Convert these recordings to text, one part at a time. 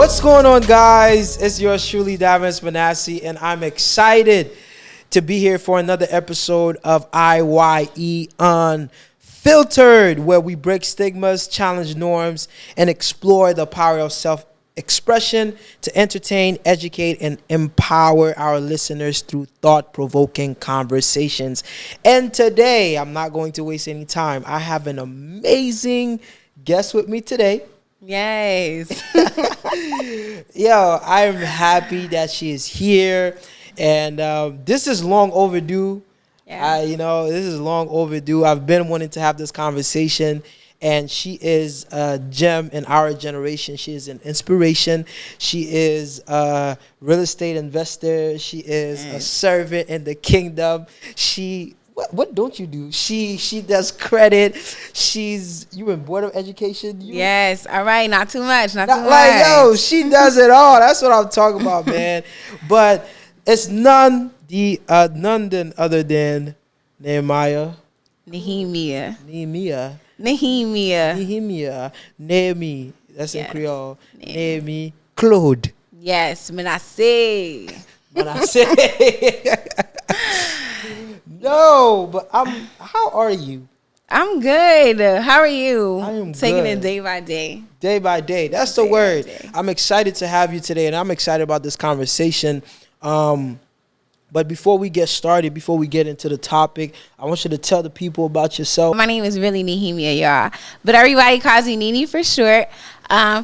What's going on, guys? It's yours truly, Davins, Manasse, and I'm excited to be here for another episode of IYE Unfiltered, where we break stigmas, challenge norms, and explore the power of self-expression to entertain, educate, and empower our listeners through thought-provoking conversations. And today, I'm not going to waste any time. I have an amazing guest with me today. Yes. Yo, I'm happy that she is here, and this is long overdue. Yeah. This is long overdue. I've been wanting to have this conversation, and she is a gem in our generation. She is an inspiration. She is a real estate investor. She is a servant in the kingdom. What don't you do? She does credit. You in Board of Education? Yes. All right. Not too much. Not too much. Like, yo, she does it all. That's what I'm talking about, man. But it's none other than Nehemia. That's in Creole. Nehemia. Claude. Yes. Manasse. No, but how are you? I'm good. How are you? I am taking good. it day by day. Day by day. That's the word. I'm excited to have you today, and I'm excited about this conversation. But before we get started, before we get into the topic, I want you to tell the people about yourself. My name is really Nehemia, y'all. But everybody calls me Nene for short.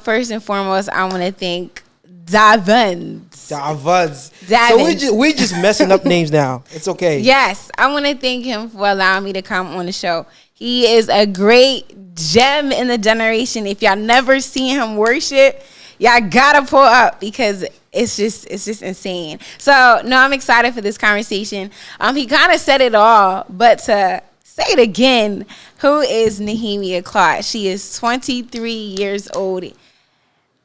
First and foremost, I want to thank Davins. So we just messing up names now. It's okay. Yes, I want to thank him for allowing me to come on the show. He is a great gem in the generation. If y'all never seen him worship, y'all gotta pull up because it's just insane. So no, I'm excited for this conversation. He kind of said it all, but to say it again, who is Nehemia Claude? She is 23 years old.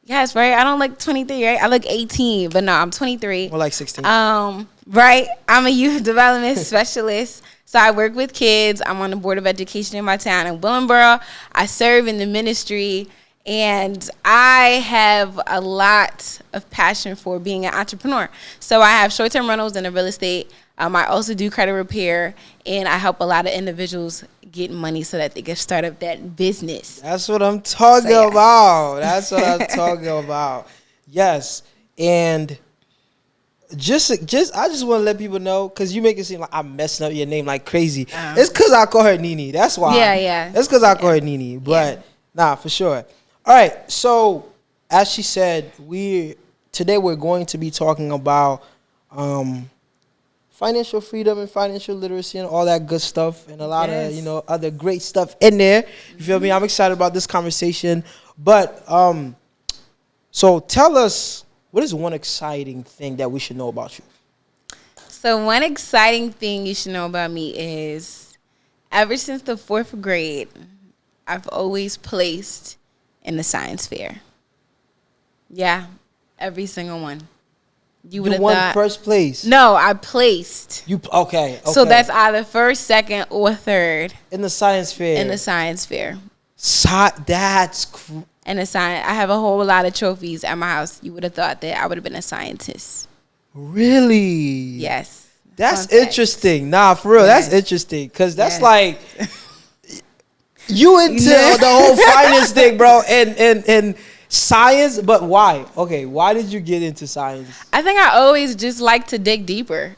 Yes, right. I don't look 23, right? I look 18, but no, I'm 23. More like 16. Right. I'm a youth development specialist. So I work with kids. I'm on the Board of Education in my town in Willingboro. I serve in the ministry, and I have a lot of passion for being an entrepreneur. So I have short-term rentals in the real estate. I also do credit repair, and I help a lot of individuals get money so that they can start up that business. That's what I'm talking about. That's what I'm talking about. Yes. And I just want to let people know, because you make it seem like I'm messing up your name like crazy. It's because I call her Nene. That's why. Yeah. It's because I call her Nene. But nah, for sure. All right. So as she said, today we're going to be talking about financial freedom and financial literacy and all that good stuff, and a lot of other great stuff in there. You feel me? I'm excited about this conversation. But so tell us, what is one exciting thing that we should know about you? So one exciting thing you should know about me is, ever since the 4th grade, I've always placed in the science fair. Yeah, every single one. You won first place. No, I placed. Okay. So that's either first, second, or third in the science fair. In the science fair. And I have a whole lot of trophies at my house. You would have thought that I would have been a scientist. Really? Yes. That's interesting. Nah, for real, that's interesting, because that's like you into the whole finance thing, bro, and science. But why? Okay, why did you get into science? I think I always just like to dig deeper,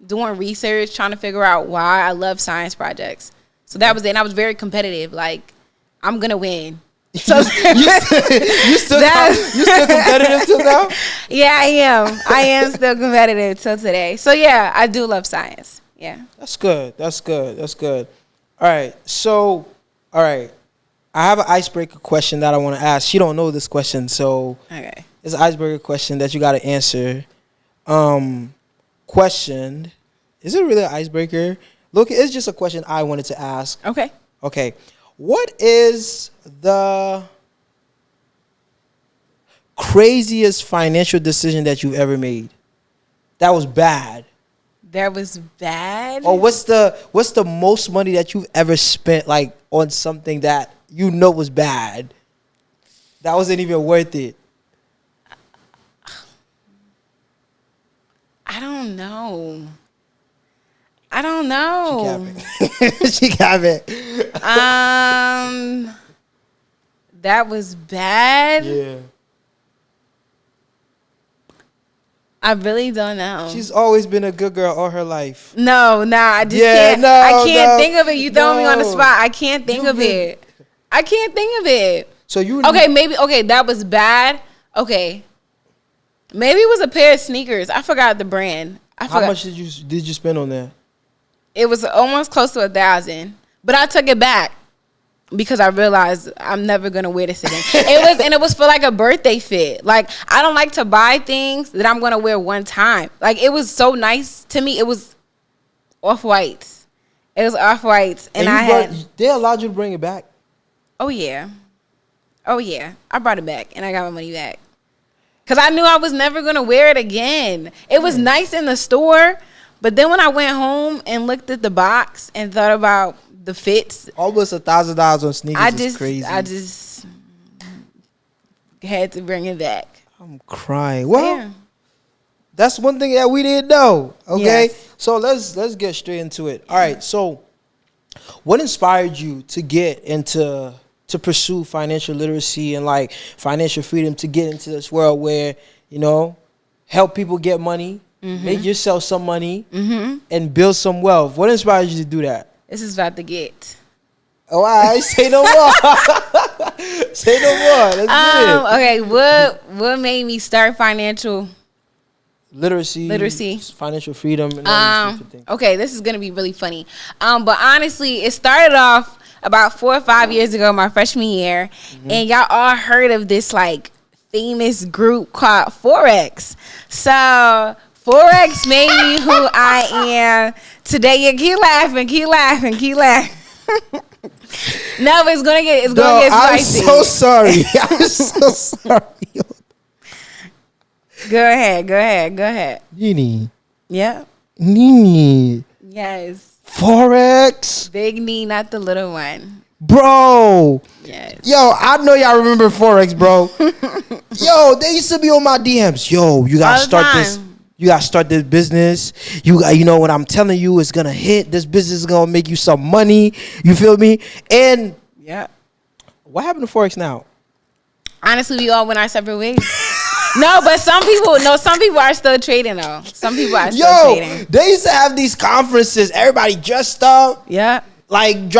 doing research, trying to figure out why I love science projects. So that was it. And I was very competitive. Like, I'm gonna win. So you still competitive till now? Yeah, I am still competitive till today. So yeah, I do love science. Yeah, that's good. All right, I have an icebreaker question that I want to ask. She don't know this question, so okay. It's an icebreaker question that you got to answer. Question: is it really an icebreaker? Look, it's just a question I wanted to ask. Okay. What is the craziest financial decision that you've ever made that was bad? Or what's the most money that you've ever spent, like, on something that you know was bad? That wasn't even worth it. don't know. I don't know. She got it. That was bad. Yeah. I really don't know. She's always been a good girl all her life. No, I just can't. I can't think of it. You throw me on the spot. I can't think of it. I can't think of it. So you maybe that was bad. Okay. Maybe it was a pair of sneakers. I forgot the brand. How much did you spend on that? It was almost close to $1,000. But I took it back because I realized I'm never gonna wear this again. It was for like a birthday fit. Like, I don't like to buy things that I'm gonna wear one time. Like, it was so nice to me. It was off-whites. It was off-whites, and they allowed you to bring it back. Oh yeah. I brought it back, and I got my money back because I knew I was never gonna wear it again. It was nice in the store, but then when I went home and looked at the box and thought about the fits, almost $1,000 on sneakers is crazy. I just had to bring it back. I'm crying. Well, that's one thing that we didn't know. Okay, so let's get straight into it. All right. So, what inspired you to get into to pursue financial literacy and like financial freedom, to get into this world where, you know, help people get money, make yourself some money, and build some wealth? What inspired you to do that? This is about to get. Oh, I say no more. Say no more. Let's get it. Okay, what made me start financial literacy, financial freedom, and all these different things? Okay, this is gonna be really funny. But honestly, it started off about 4 or 5 years ago, my freshman year, and y'all all heard of this like famous group called Forex. So Forex made me who I am today. Yeah, keep laughing. No, it's gonna get spicy. I'm so sorry. I'm so sorry. Go ahead. Nini. Yeah. Nini. Yes. Forex. Big knee, not the little one. Bro. Yes. Yo, I know y'all remember Forex, bro. Yo, they used to be on my DMs. Yo, you gotta start this. You gotta start this business. You know what I'm telling you, it's gonna hit. This business is gonna make you some money. You feel me? And what happened to Forex now? Honestly, we all went our separate ways. No, but some people are still trading though. Some people are still trading. They used to have these conferences. Everybody dressed up. Yeah. Like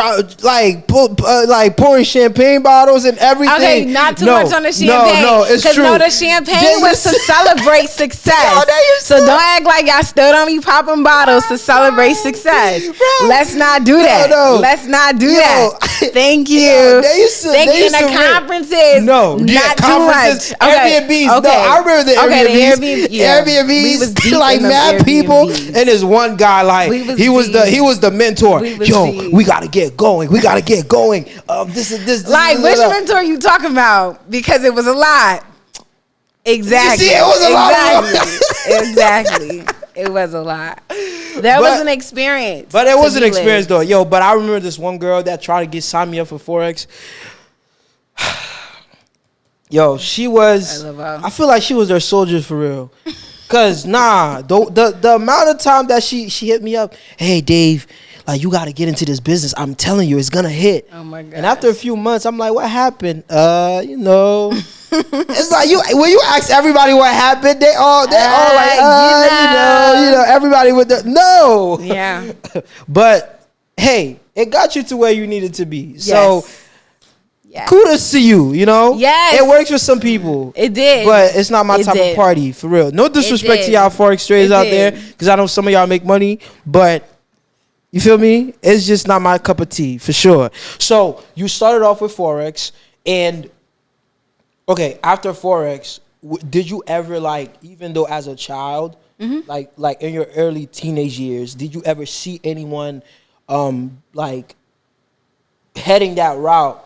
pouring champagne bottles and everything. Okay, not too much on the champagne. No, it's true. No, the champagne was to celebrate success. So don't act like y'all still don't be popping bottles to celebrate success. Bro, let's not do that. Let's not do that. Thank you. Thank you. In the conferences. No, not conferences, too much. Airbnbs. Okay. No, I remember the Airbnbs. Airbnbs, like mad people, and there's one guy like he was the mentor. We gotta get going. This is like which mentor you talking about? Because it was a lot. Exactly. You see, it was a lot. Exactly. It was a lot. That was an experience. But it was an experience though. Yo, but I remember this one girl that tried to sign me up for Forex. Yo, she was. I feel like she was their soldier for real. Cause the amount of time that she hit me up. Hey Dave. Like, you got to get into this business. I'm telling you, it's going to hit. Oh, my God. And after a few months, I'm like, what happened? You know. It's like, when you ask everybody what happened, they all like, you know, everybody with the, no. Yeah. But, hey, it got you to where you needed to be. Yes. So, kudos to you, you know. Yes. It works for some people. It did. But it's not my type of party, for real. No disrespect to y'all Forex traders out there, because I know some of y'all make money, but you feel me? It's just not my cup of tea, for sure. So you started off with Forex, and okay, after Forex, did you ever, like, even though as a child, like in your early teenage years, did you ever see anyone like heading that route,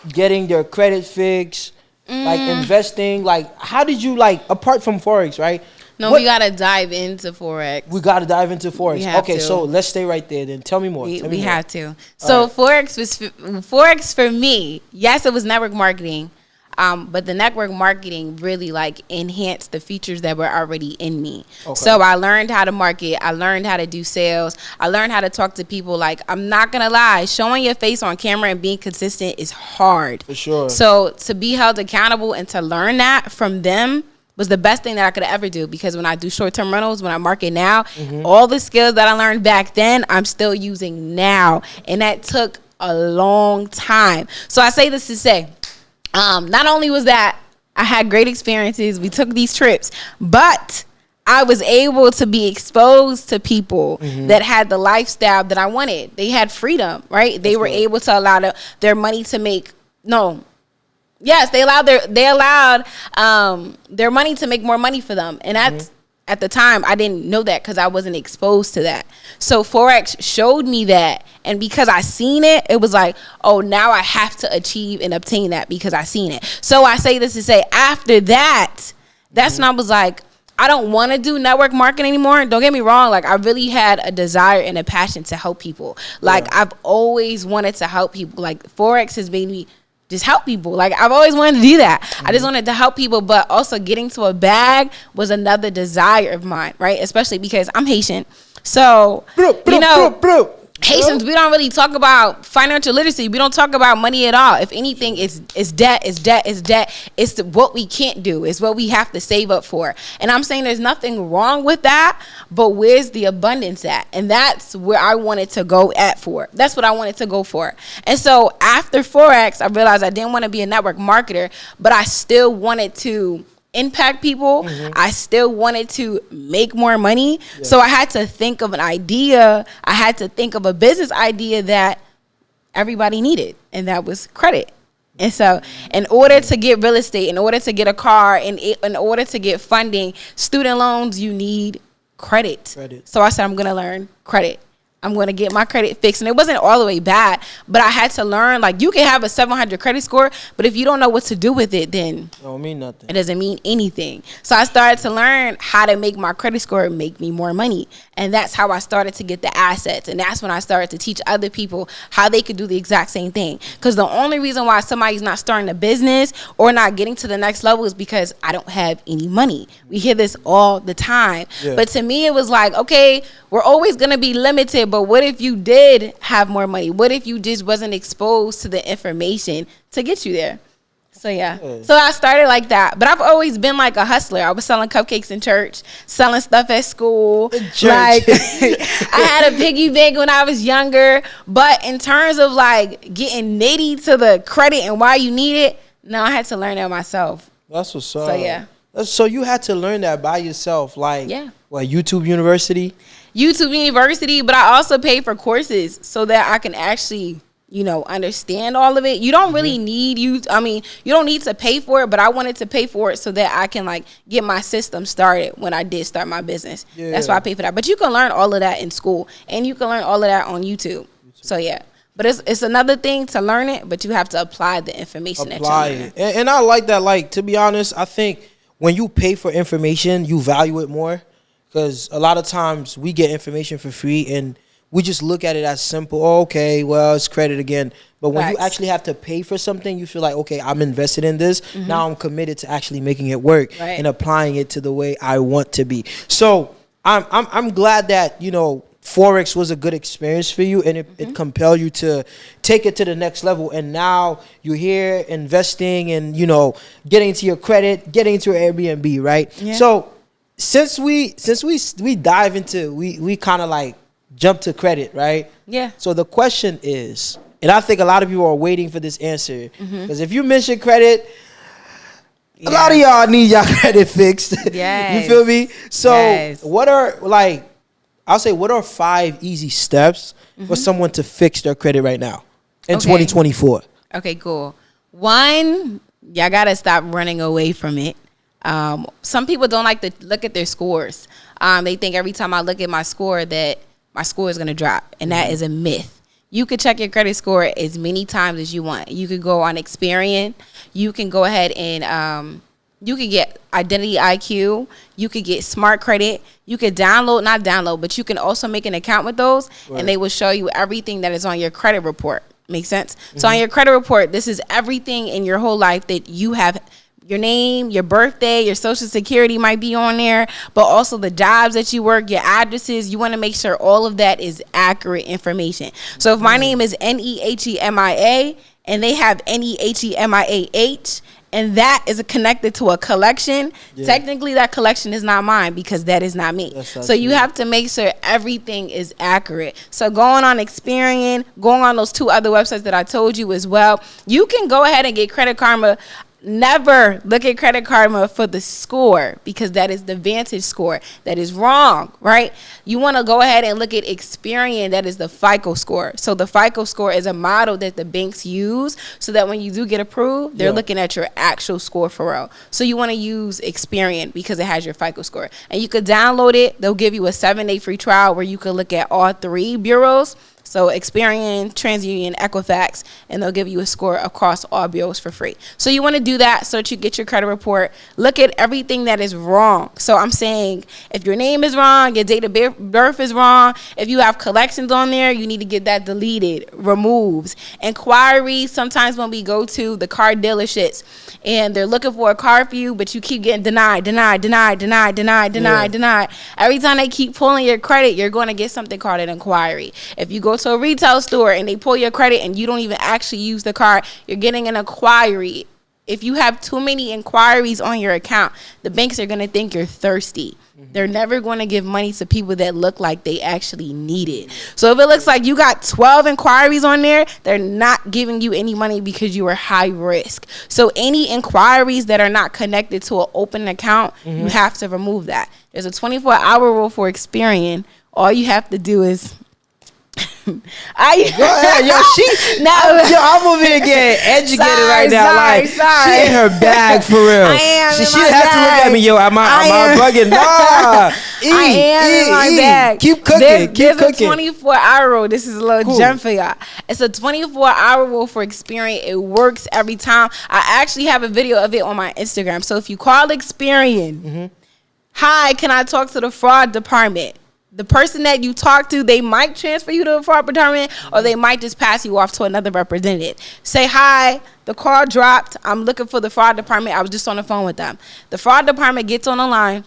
getting their credit fixed, like investing? Like, how did you, like, apart from Forex, right? No, we got to dive into Forex. We got to dive into Forex. Okay, so let's stay right there then. Tell me more. We have to. So Forex for me, yes, it was network marketing. But the network marketing really like enhanced the features that were already in me. Okay. So I learned how to market. I learned how to do sales. I learned how to talk to people. Like, I'm not gonna lie, showing your face on camera and being consistent is hard. For sure. So to be held accountable and to learn that from them was the best thing that I could ever do, because when I do short-term rentals, when I market now, all the skills that I learned back then, I'm still using now. And that took a long time. So I say this to say, not only was that I had great experiences, we took these trips, but I was able to be exposed to people that had the lifestyle that I wanted. They had freedom, right? They were able to allow their money to make, yes, they allowed their money to make more money for them. And that's, at the time, I didn't know that because I wasn't exposed to that. So Forex showed me that. And because I seen it, it was like, oh, now I have to achieve and obtain that because I seen it. So I say this to say, after that, that's when I was like, I don't want to do network marketing anymore. Don't get me wrong. Like, I really had a desire and a passion to help people. Like, I've always wanted to help people. Like, Forex has made me just help people. Like, I've always wanted to do that. I just wanted to help people, but also getting to a bag was another desire of mine, right? Especially because I'm Haitian. So, Haitians, we don't really talk about financial literacy. We don't talk about money at all. If anything, it's debt, it's debt, it's debt. It's what we can't do. It's what we have to save up for. And I'm saying there's nothing wrong with that, but where's the abundance at? And that's where I wanted to go for. That's what I wanted to go for. And so after Forex, I realized I didn't want to be a network marketer, but I still wanted to impact people. I still wanted to make more money. So I had to think of an idea. I had to think of a business idea that everybody needed, and that was credit. And so in order to get real estate, in order to get a car, in order to get funding, student loans, you need credit. So I said, I'm going to learn credit. I'm going to get my credit fixed. And it wasn't all the way bad, but I had to learn, like, you can have a 700 credit score, but if you don't know what to do with it, then it don't mean nothing. It doesn't mean anything. So I started to learn how to make my credit score make me more money. And that's how I started to get the assets. And that's when I started to teach other people how they could do the exact same thing. Because the only reason why somebody's not starting a business or not getting to the next level is because I don't have any money. We hear this all the time. But to me, it was like, okay, we're always going to be limited, but what if you did have more money? What if you just wasn't exposed to the information to get you there? So, So I started like that. But I've always been like a hustler. I was selling cupcakes in church, selling stuff at school. Like, I had a piggy bank when I was younger. But in terms of like getting nitty to the credit and why you need it, no, I had to learn that myself. That's what's up. So, So you had to learn that by yourself. Like, what, YouTube University? YouTube University, but I also paid for courses so that I can actually, understand all of it. You don't really need you don't need to pay for it, but I wanted to pay for it so that I can like get my system started when I did start my business. That's why I paid for that. But you can learn all of that in school, and you can learn all of that on YouTube. So but it's another thing to learn it, but you have to apply the information that you learn. And I like that. Like, to be honest, I think when you pay for information, you value it more. Because a lot of times we get information for free and we just look at it as simple. Oh, okay, well, it's credit again. But when you actually have to pay for something, you feel like, okay, I'm invested in this. Now I'm committed to actually making it work and applying it to the way I want to be. So I'm glad that, Forex was a good experience for you, and it compelled you to take it to the next level. And now you're here investing and, getting into your credit, getting into your Airbnb, right? So since we dive into, we kind of like jump to credit, right? So the question is, and I think a lot of people are waiting for this answer, because if you mention credit, a lot of y'all need y'all credit fixed. You feel me? So what are what are 5 easy steps for someone to fix their credit right now in 2024? Okay, cool. 1, y'all gotta stop running away from it. Some people don't like to look at their scores. They think every time I look at my score that my score is going to drop. And that is a myth. You could check your credit score as many times as you want. You could go on Experian. You can go ahead and you could get Identity IQ. You could get Smart Credit. You could not download, but you can also make an account with those. And they will show you everything that is on your credit report. Make sense? So on your credit report, this is everything in your whole life that you have. Your name, your birthday, your social security might be on there, but also the jobs that you work, your addresses. You want to make sure all of that is accurate information. So if my name is Nehemia and they have Nehemiah, and that is connected to a collection, technically that collection is not mine because that is not me. So you have to make sure everything is accurate. So going on Experian, going on those 2 other websites that I told you as well, you can go ahead and get Credit Karma. Never look at Credit Karma for the score because that is the Vantage score. That is wrong, right? You want to go ahead and look at Experian. That is the FICO score. So the FICO score is a model that the banks use so that when you do get approved, they're looking at your actual score for real. So you want to use Experian because it has your FICO score. And you could download it. They'll give you a 7-day free trial where you can look at all 3 bureaus. So Experian, TransUnion, Equifax, and they'll give you a score across all bureaus for free. So you want to do that so that you get your credit report. Look at everything that is wrong. So I'm saying if your name is wrong, your date of birth is wrong, if you have collections on there, you need to get that deleted, removes. Inquiries, sometimes when we go to the car dealerships and they're looking for a car for you, but you keep getting denied. Every time they keep pulling your credit, you're going to get something called an inquiry. If you go to a retail store and they pull your credit and you don't even actually use the card, you're getting an inquiry. If you have too many inquiries on your account, the banks are going to think you're thirsty. They're never going to give money to people that look like they actually need it. So if it looks like you got 12 inquiries on there, they're not giving you any money because you are high risk. So any inquiries that are not connected to an open account, you have to remove that. There's a 24-hour rule for Experian. All you have to do is Go ahead, I'm over here getting educated right now. She in her bag for real. I am. She have to look at me, yo. Am I bugging? Nah. I am in my bag. Keep cooking. There's a 24-hour rule. This is a little gem for y'all. It's a 24-hour rule for Experian. It works every time. I actually have a video of it on my Instagram. So if you call Experian, hi, can I talk to the fraud department? The person that you talk to, they might transfer you to the fraud department or they might just pass you off to another representative. Say, hi, the call dropped. I'm looking for the fraud department. I was just on the phone with them. The fraud department gets on the line.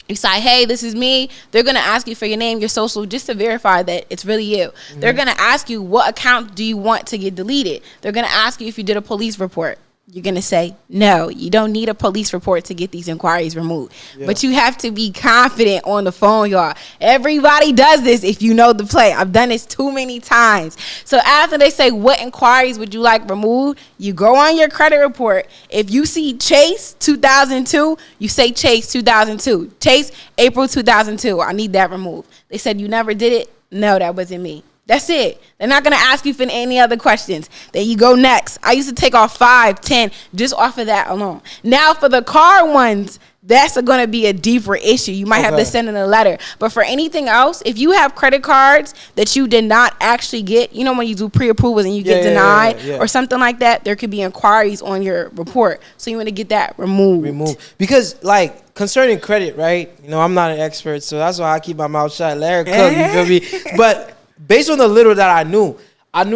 You say, hey, this is me. They're going to ask you for your name, your social, just to verify that it's really you. They're going to ask you what account do you want to get deleted. They're going to ask you if you did a police report. You're going to say, no, you don't need a police report to get these inquiries removed. But you have to be confident on the phone, y'all. Everybody does this if you know the play. I've done this too many times. So after they say, what inquiries would you like removed? You go on your credit report. If you see Chase 2002, you say Chase 2002. Chase April 2002. I need that removed. They said, you never did it? No, that wasn't me. That's it. They're not going to ask you for any other questions. Then you go next. I used to take off 5, 10 just off of that alone. Now for the car ones, that's going to be a deeper issue. You might have to send in a letter. But for anything else, if you have credit cards that you did not actually get, you know when you do pre-approvals and you get denied or something like that, there could be inquiries on your report. So you want to get that removed. Because like concerning credit, right? You know, I'm not an expert, so that's why I keep my mouth shut. Let her cook, you feel me? But based on the little that I knew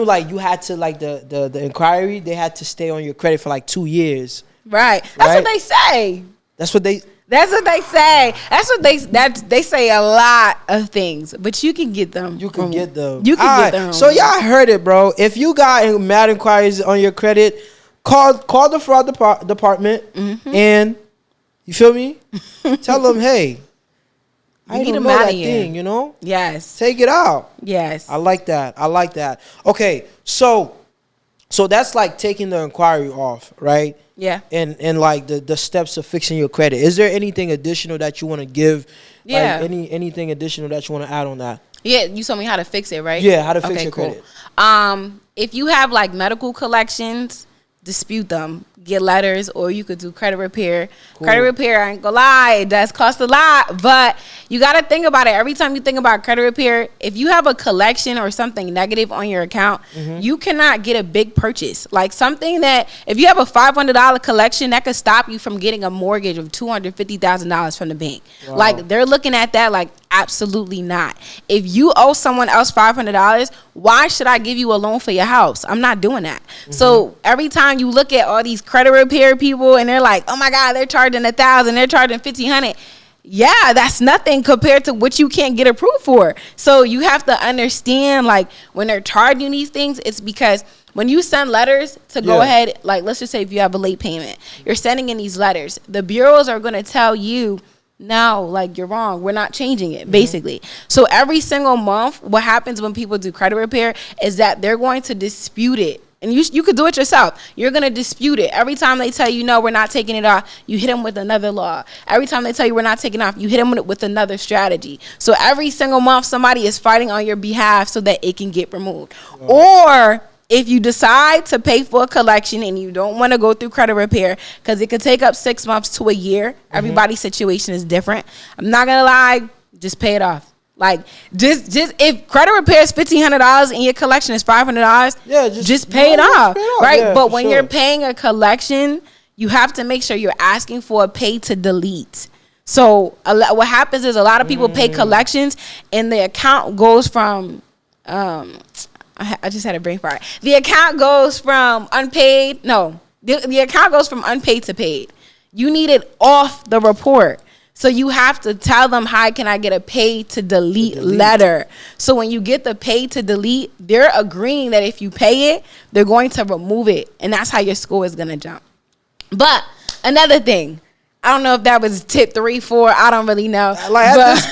like you had to like the inquiry, they had to stay on your credit for like 2 years. Right. That's what they say. That's what they say. They say a lot of things, but you can get them. You can get them. Get them. So y'all heard it, bro. If you got mad inquiries on your credit, call the fraud department and you feel me? Tell them, hey, I need to know that thing, you know? Yes. Take it out. Yes. I like that. Okay, so that's like taking the inquiry off, right? Yeah. And like the steps of fixing your credit. Is there anything additional that you want to give? Yeah. Like anything additional that you want to add on that? Yeah, you told me how to fix it, right? Yeah, how to fix your credit. If you have like medical collections, dispute them. Get letters, or you could do credit repair. Cool. Credit repair, I ain't gonna lie, it does cost a lot, but you gotta think about it. Every time you think about credit repair, if you have a collection or something negative on your account, you cannot get a big purchase. Like something that, if you have a $500 collection, that could stop you from getting a mortgage of $250,000 from the bank. Wow. Like they're looking at that like Absolutely not. If you owe someone else $500, why should I give you a loan for your house? I'm not doing that. So every time you look at all these credit repair people and they're like, oh my God, they're charging $1,000, they're charging $1,500. Yeah, that's nothing compared to what you can't get approved for. So you have to understand, like, when they're charging these things, it's because when you send letters to go ahead, like, let's just say if you have a late payment, you're sending in these letters. The bureaus are going to tell you, no, like, you're wrong. We're not changing it, basically. So every single month, what happens when people do credit repair is that they're going to dispute it. And you could do it yourself. You're going to dispute it. Every time they tell you, no, we're not taking it off, you hit them with another law. Every time they tell you we're not taking it off, you hit them with another strategy. So every single month, somebody is fighting on your behalf so that it can get removed. Or if you decide to pay for a collection and you don't want to go through credit repair, because it could take up 6 months to a year. Everybody's situation is different. I'm not going to lie. Just pay it off. Like, just if credit repair is $1,500 and your collection is $500, just pay it off, right? Yeah, but when you're paying a collection, you have to make sure you're asking for a pay to delete. So what happens is a lot of people pay collections and the account goes from I just had a brain fart. The account goes from unpaid. No, the account goes from unpaid to paid. You need it off the report. So you have to tell them, how can I get a pay to delete letter? So when you get the pay to delete, they're agreeing that if you pay it, they're going to remove it. And that's how your score is going to jump. But another thing, I don't know if that was tip 3, 4. I don't really know. Like, at this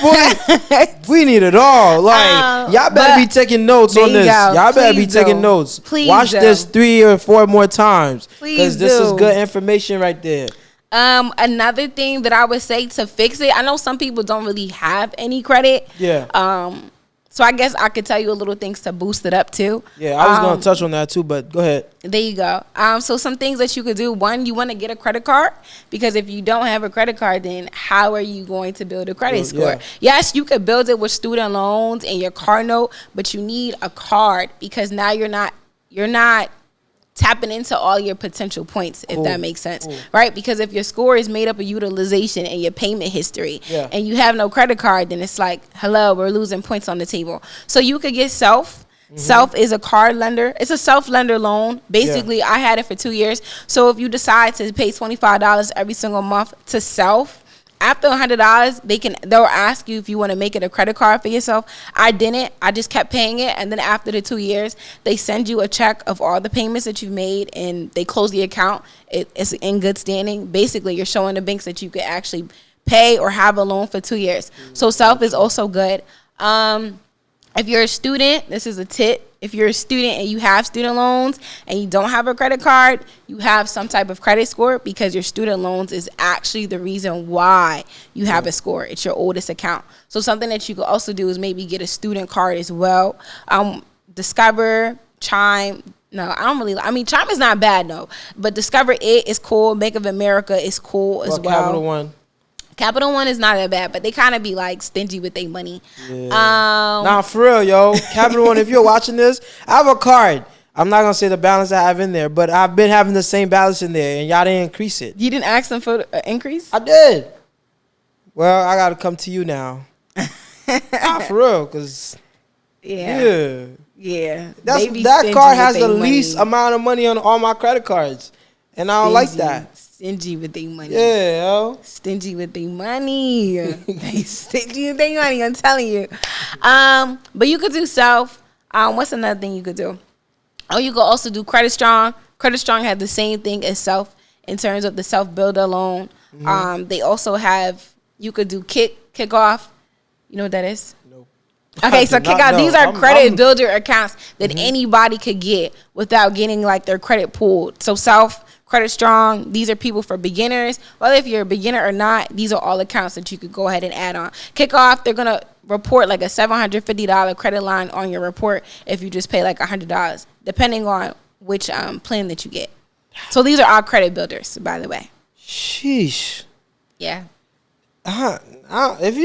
point, we need it all. Like, y'all better be taking notes on this. Y'all better be taking notes. Please watch this 3 or 4 more times. Because this is good information right there. Another thing that I would say to fix it, I know some people don't really have any credit. Yeah. So I guess I could tell you a little things to boost it up too. Yeah, I was going to touch on that too, but go ahead. There you go. So some things that you could do. One, you want to get a credit card, because if you don't have a credit card, then how are you going to build a credit score? Yeah. Yes, you could build it with student loans and your car note, but you need a card, because now you're not tapping into all your potential points, if that makes sense, right? Because if your score is made up of utilization and your payment history, and you have no credit card, then it's like, hello, we're losing points on the table. So you could get Self. Self is a card lender. It's a self-lender loan. Basically, I had it for 2 years. So if you decide to pay $25 every single month to Self, after $100, they'll ask you if you want to make it a credit card for yourself. I didn't. I just kept paying it, and then after the 2 years, they send you a check of all the payments that you've made, and they close the account. It's in good standing. Basically, you're showing the banks that you could actually pay or have a loan for 2 years. So Self is also good. If you're a student, this is a tip. If you're a student and you have student loans and you don't have a credit card, you have some type of credit score, because your student loans is actually the reason why you have a score. It's your oldest account. So something that you could also do is maybe get a student card as well. Discover, Chime. No, Chime is not bad, no. But Discover It is cool. Bank of America is cool as well. Capital One. Capital One is not that bad, but they kind of be like stingy with their money. Yeah. Nah, for real, yo. Capital One, if you're watching this, I have a card. I'm not going to say the balance I have in there, but I've been having the same balance in there, and y'all didn't increase it. You didn't ask them for an increase? I did. Well, I got to come to you now. Nah, for real, because, yeah. That card has the least amount of money on all my credit cards, and I don't like that. Stingy with their money. Yeah, yo. Stingy with their money. Stingy with their money, I'm telling you. But you could do Self. What's another thing you could do? Oh, you could also do Credit Strong. Credit Strong had the same thing as Self in terms of the self-builder loan. They also have, you could do Kickoff. You know what that is? No. Okay, so Kickoff, these are credit builder accounts that anybody could get without getting like their credit pulled. So Self, Credit Strong, these are people for beginners. Whether if you're a beginner or not, these are all accounts that you could go ahead and add on. Kickoff, they're going to report like a $750 credit line on your report if you just pay like $100, depending on which plan that you get. So these are all credit builders, by the way. Sheesh. Yeah. If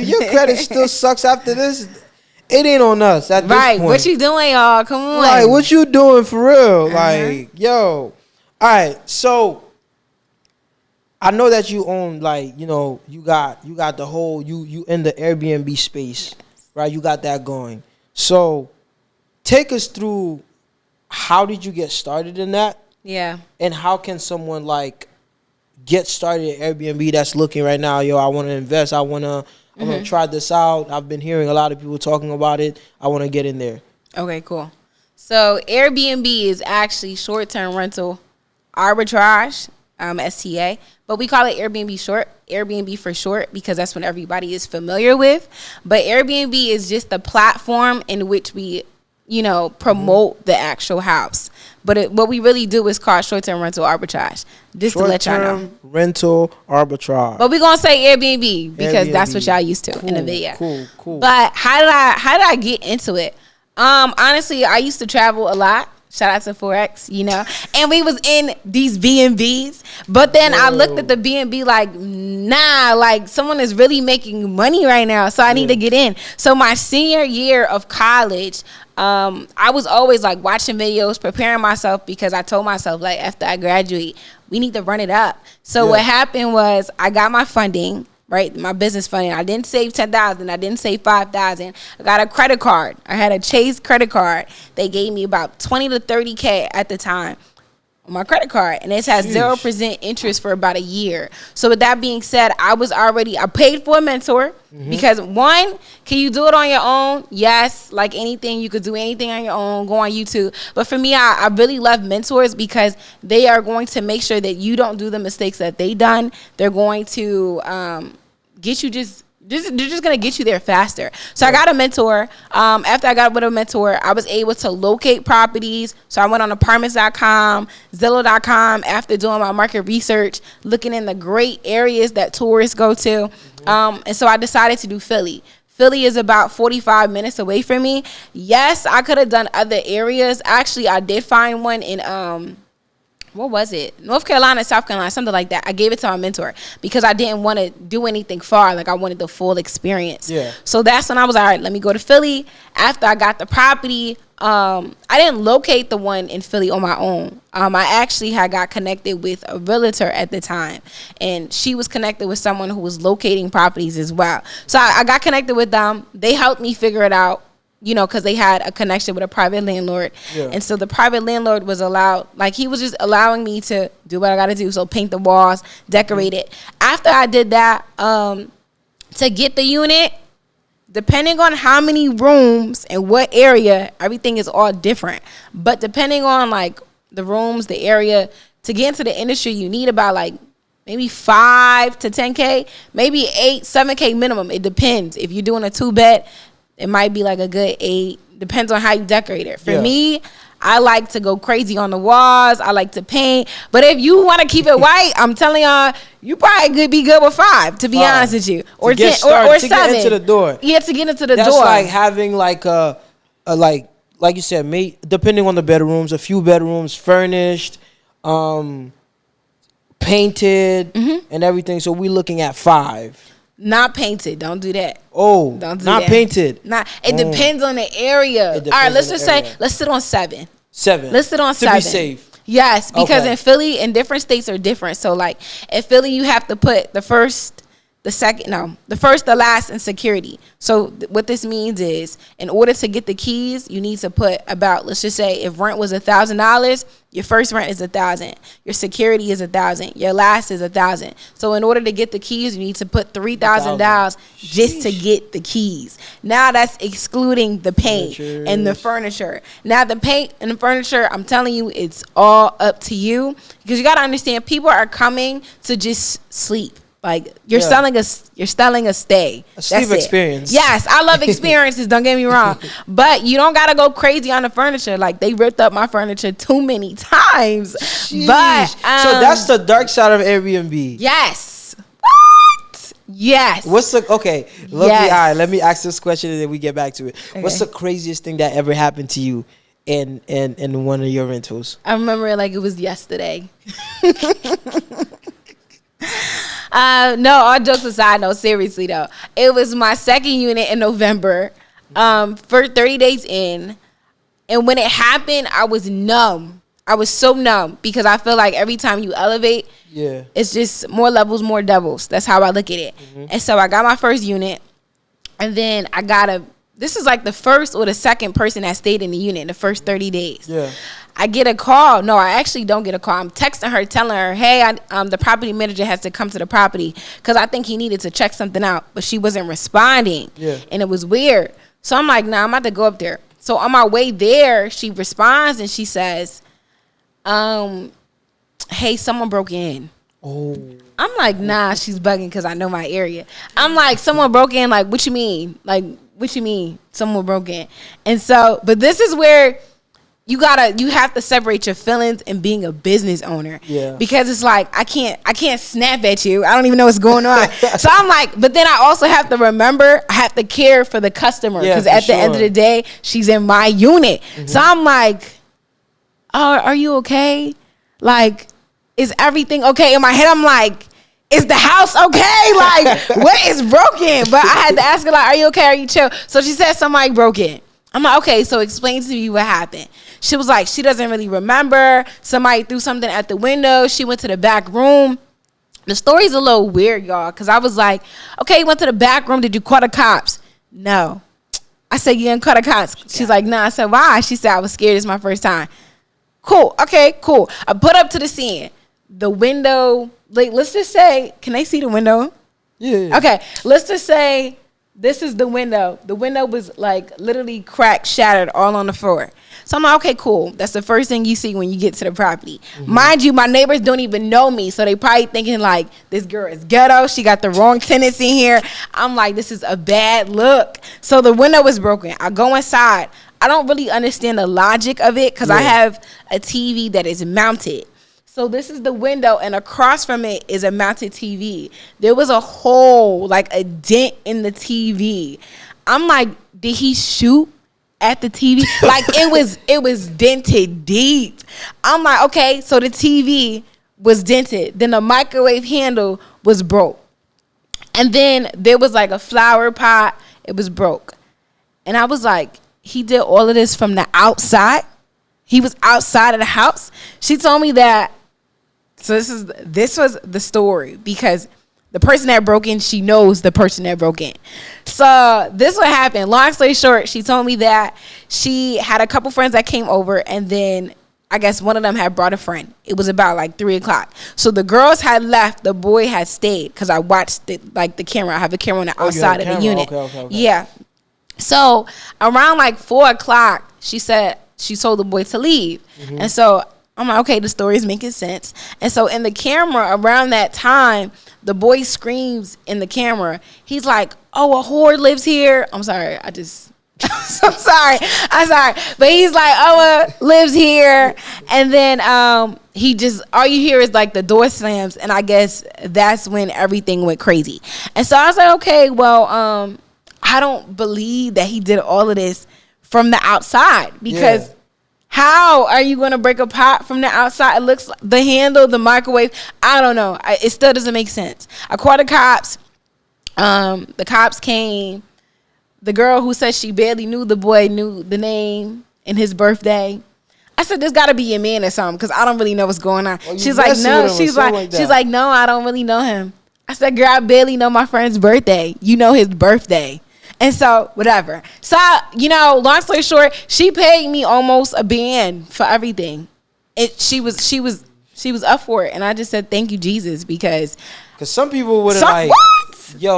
your credit still sucks after this, it ain't on us at this point. What you doing, y'all? Come on. Like, what you doing for real? Like, yo. All right, so I know that you own, like, you know, you got the whole, you in the Airbnb space, right? You got that going. So take us through, how did you get started in that? Yeah. And how can someone like get started at Airbnb that's looking right now, yo, I want to invest, I want to try this out. I've been hearing a lot of people talking about it. I want to get in there. Okay, cool. So Airbnb is actually short-term rental arbitrage, STA, but we call it Airbnb for short, because that's what everybody is familiar with. But Airbnb is just the platform in which we, you know, promote the actual house. But what we really do is called short-term rental arbitrage, just to let y'all know. Short-term rental arbitrage. But we're going to say Airbnb because that's what y'all used to in the video. Cool. But how did I get into it? Honestly, I used to travel a lot. Shout out to Forex, you know. And we was in these B&Bs. But then I looked at the B&B like, nah, like someone is really making money right now. So I need to get in. So my senior year of college, I was always like watching videos, preparing myself, because I told myself, like, after I graduate, we need to run it up. So what happened was I got my funding. Right, my business funding. I didn't save $10,000. I didn't save $5,000. I got a credit card. I had a Chase credit card. They gave me about $20 to $30K at the time on my credit card, and it has 0% interest for about a year. So with that being said, I paid for a mentor, because one, can you do it on your own? Yes, like anything, you could do anything on your own. Go on YouTube. But for me, I really love mentors, because they are going to make sure that you don't do the mistakes that they done. They're going to get you they're just going to get you there faster. So I got a mentor. After I got with a mentor, I was able to locate properties. So I went on apartments.com, Zillow.com, after doing my market research, looking in the great areas that tourists go to. And so I decided to do Philly. Philly is about 45 minutes away from me. Yes, I could have done other areas. Actually, I did find one in what was it? North Carolina, South Carolina, something like that. I gave it to my mentor because I didn't want to do anything far. Like, I wanted the full experience. Yeah. So that's when I was, all right, let me go to Philly. After I got the property, I didn't locate the one in Philly on my own. I actually had got connected with a realtor at the time, and she was connected with someone who was locating properties as well. So I got connected with them. They helped me figure it out. You know, because they had a connection with a private landlord. Yeah. And so the private landlord was he was just allowing me to do what I got to do. So paint the walls, decorate it. After I did that, to get the unit, depending on how many rooms and what area, everything is all different. But depending on, like, the rooms, the area, to get into the industry, you need about, like, maybe 5 to 10K, maybe 8, 7K minimum. It depends. If you're doing a 2-bed, it might be like a good 8. Depends on how you decorate it. For me, I like to go crazy on the walls. I like to paint. But if you want to keep it white, I'm telling y'all, you probably could be good with 5, to be honest with you. Or 10 or 7. To get into the door. Yeah, to get into the door. That's like having like a like you said, depending on the bedrooms, a few bedrooms furnished, painted, and everything. So we're looking at 5. Not painted. Don't do that. Oh, don't do not that. Painted. It depends on the area. All right, let's just say, let's sit on 7. 7. Let's sit on 7. To be safe. Yes, because in Philly, and different states are different. So, like, in Philly, you have to put the first, the last, and security. So what this means is, in order to get the keys, you need to put about, let's just say, if rent was $1,000, your first rent is $1,000. Your security is $1,000. Your last is $1,000. So in order to get the keys, you need to put $3,000 just to get the keys. Now that's excluding the paint and the furniture. Now the paint and the furniture, I'm telling you, it's all up to you, because you got to understand, people are coming to just sleep. Like, you're selling a stay. A sleep experience. Yes, I love experiences, don't get me wrong. But you don't got to go crazy on the furniture. Like, they ripped up my furniture too many times. Sheesh. But so that's the dark side of Airbnb. Yes. What? Yes. Let me ask this question and then we get back to it. Okay. What's the craziest thing that ever happened to you in one of your rentals? I remember it like it was yesterday. No, all jokes aside, no, seriously though. It was my second unit in November, for 30 days in. And when it happened, I was numb. I was so numb because I feel like every time you elevate, it's just more levels, more devils. That's how I look at it. And so I got my first unit, and then this is like the first or the second person that stayed in the unit in the first 30 days. I get a call. No, I actually don't get a call. I'm texting her, telling her, hey, the property manager has to come to the property because I think he needed to check something out. But she wasn't responding. And it was weird. So I'm like, nah, I'm about to go up there. So on my way there, she responds and she says, hey, someone broke in. I'm like, nah, she's bugging because I know my area. I'm like, someone broke in? Like, what you mean? Like, what you mean someone broke in? And so, but this is where you have to separate your feelings and being a business owner. Because it's like, I can't snap at you. I don't even know what's going on. So I'm like, but then I also have to remember, I have to care for the customer. Because at the end of the day, she's in my unit. So I'm like, oh, are you okay? Like, is everything okay? In my head, I'm like, is the house okay? Like, what is broken? But I had to ask her, like, are you okay? Are you chill? So she said somebody broke in. I'm like, okay, so explain to me what happened. She was like, she doesn't really remember. Somebody threw something at the window. She went to the back room. The story's a little weird, y'all, because I was like, okay, you went to the back room. Did you call the cops? No. I said, you didn't call the cops. She's like, no. I said, why? She said, I was scared. It's my first time. Cool. Okay, cool. I put up to the scene. The window, like, let's just say, can they see the window? Yeah. Okay, let's just say this is the window. The window was like literally cracked, shattered, all on the floor. So I'm like, okay, cool. That's the first thing you see when you get to the property. Mind you, my neighbors don't even know me, so they probably thinking like, this girl is ghetto. She got the wrong tenants in here. I'm like, this is a bad look. So the window was broken. I go inside. I don't really understand the logic of it because I have a TV that is mounted. So this is the window, and across from it is a mounted TV. There was a hole, like a dent in the TV. I'm like, did he shoot at the TV? Like, it was dented deep. I'm like, okay, so the TV was dented. Then the microwave handle was broke. And then there was like a flower pot. It was broke. And I was like, he did all of this from the outside? He was outside of the house? She told me that. So this was the story because the person that broke in, she knows the person that broke in. So this what happened. Long story short, she told me that she had a couple friends that came over, and then I guess one of them had brought a friend. It was about like 3:00. So the girls had left, the boy had stayed because I watched the camera. I have a camera on the outside of the unit. Okay. Yeah. So around like 4:00, she said she told the boy to leave, and so I'm like, okay, the story is making sense. And so in the camera around that time, the boy screams in the camera. He's like, oh, a whore lives here. I'm sorry. I'm sorry. But he's like, oh, lives here. And then all you hear is like the door slams. And I guess that's when everything went crazy. And so I was like, okay, well, I don't believe that he did all of this from the outside because how are you going to break a pot from the outside? It looks like the handle, the microwave. I don't know. It still doesn't make sense. I called the cops. The cops came. The girl who said she barely knew the boy knew the name and his birthday. I said, "There's got to be your man or something because I don't really know what's going on." She's like, "No." She's like, "No, I don't really know him." I said, "Girl, I barely know my friend's birthday. You know his birthday." And so, whatever. So, long story short, she paid me almost a band for everything. She was up for it, and I just said, "Thank you, Jesus," because some people would have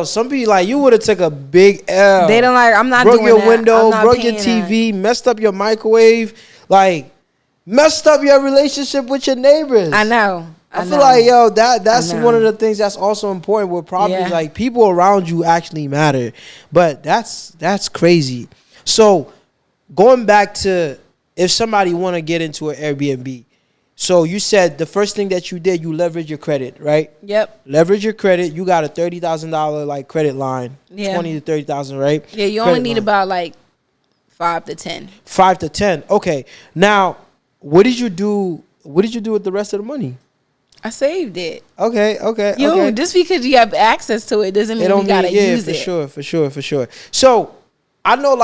some people like you would have took a big L. They don't like. I'm not broke doing your that. window, broke your TV, messed up your microwave, like messed up your relationship with your neighbors. I know. I feel like, that's one of the things that's also important with properties. Like, people around you actually matter. But that's crazy. So, going back to if somebody want to get into an Airbnb. So, you said the first thing that you did, you leverage your credit, right? Yep. Leverage your credit. You got a $30,000, like, credit line. Yeah. 20 to 30,000, right? Yeah, you only need about, like, 5 to 10. 5 to 10. Okay. Now, what did you do with the rest of the money? I saved it. Okay. Just because you have access to it doesn't mean you gotta use it. For sure. So I know, a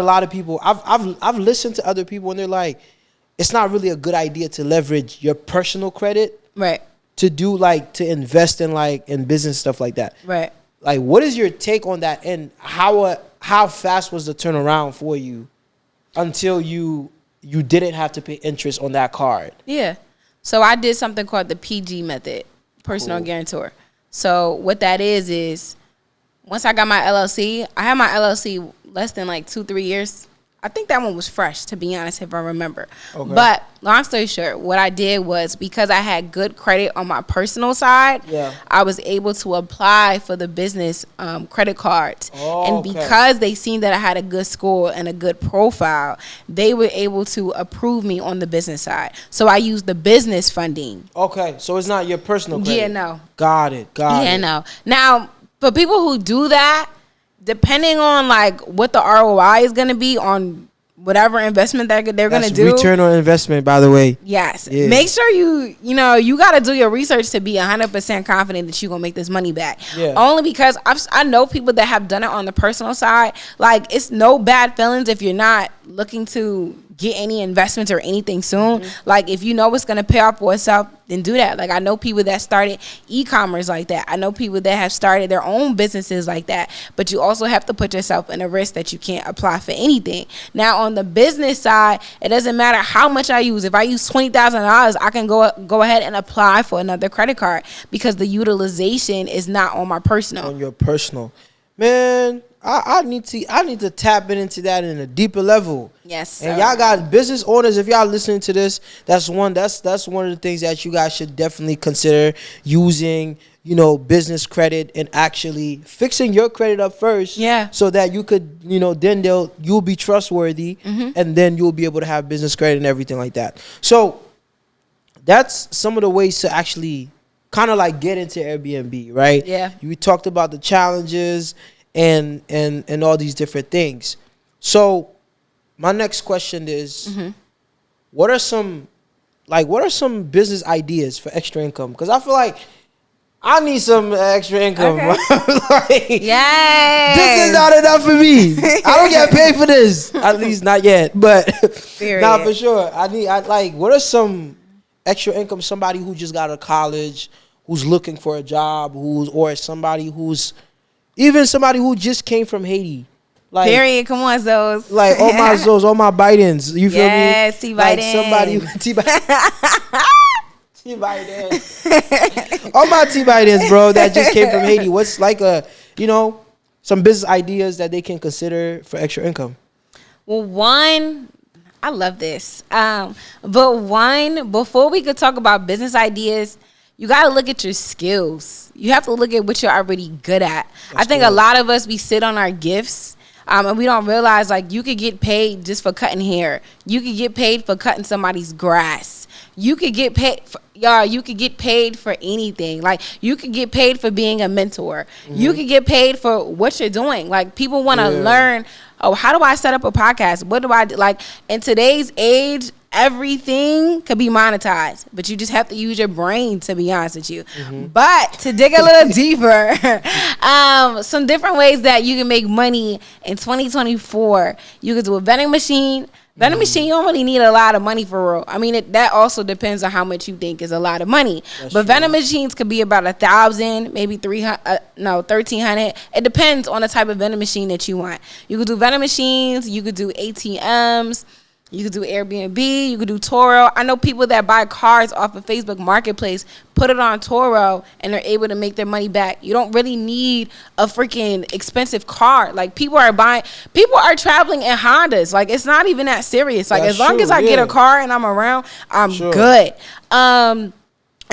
lot of people. I've listened to other people, and they're like, it's not really a good idea to leverage your personal credit Right. to do like to invest in like in business stuff like that. Right. Like, what is your take on that, and how fast was the turnaround for you until you didn't have to pay interest on that card? Yeah. So I did something called the PG method, personal guarantor. So what that is once I got my LLC, I had my LLC less than like 2-3 years. I think that one was fresh, to be honest, if I remember. Okay. But long story short, what I did was, because I had good credit on my personal side, I was able to apply for the business credit cards. And because they seen that I had a good score and a good profile, they were able to approve me on the business side. So I used the business funding. Okay, so it's not your personal credit. Yeah, no. Got it. Yeah, no. Now, for people who do that, depending on like what the ROI is going to be on whatever investment that they're going to do. Return on investment, by the way. Yes. Yeah. Make sure you got to do your research to be 100% confident that you're going to make this money back. Yeah. Only because I know people that have done it on the personal side. Like, it's no bad feelings if you're not looking to get any investments or anything soon. Like, if you know it's going to pay off for itself, then do that. Like, I know people that started e-commerce like that. I know people that have started their own businesses like that. But you also have to put yourself in a risk that you can't apply for anything. Now, on the business side, it doesn't matter how much I use. If I use $20,000, I can go ahead and apply for another credit card because the utilization is not on my personal. On your personal. Man, I need to tap into that in a deeper level. Yes, sir. And y'all got business owners. If y'all listening to this, that's one of the things that you guys should definitely consider using. Business credit and actually fixing your credit up first. Yeah. So that you could, then you'll be trustworthy, and then you'll be able to have business credit and everything like that. So that's some of the ways to actually kind of like get into Airbnb, right? Yeah. You talked about the challenges and all these different things. So my next question is, what are some business ideas for extra income? Because I feel like I need some extra income. Okay. Yes. This is not enough for me. I don't get paid for this. At least not yet. But not for sure. What are some extra income? Somebody who just got out of college, who's looking for a job, somebody who just came from Haiti. Like, period. Come on, Zoes. Like all my Zoes, all my Bidens. You feel me? Yes, T-Biden. Like somebody T-Biden. T-Biden. All my T-Bidens, bro, that just came from Haiti. What's like some business ideas that they can consider for extra income? Well, one, I love this. Before we could talk about business ideas, you got to look at your skills. You have to look at what you're already good at. I think a lot of us, we sit on our gifts. And we don't realize, like, you could get paid just for cutting hair. You could get paid for cutting somebody's grass. You could get paid you could get paid for anything. Like, you could get paid for being a mentor. You could get paid for what you're doing. Like, people want to learn, how do I set up a podcast? What do I do? Like, in today's age, everything could be monetized, but you just have to use your brain, to be honest with you. But to dig a little deeper, some different ways that you can make money in 2024. You could do a vending machine. Vending machine, you don't really need a lot of money for real. I mean, that also depends on how much you think is a lot of money. That's but true. Vending machines could be about 1,000, maybe 1,300. It depends on the type of vending machine that you want. You could do vending machines. You could do ATMs. You could do Airbnb. You could do Turo. I know people that buy cars off of Facebook Marketplace, put it on Turo, and they're able to make their money back. You don't really need a freaking expensive car. Like, people are traveling in Hondas. Like, it's not even that serious. Like, as long as I get a car and I'm around, I'm good.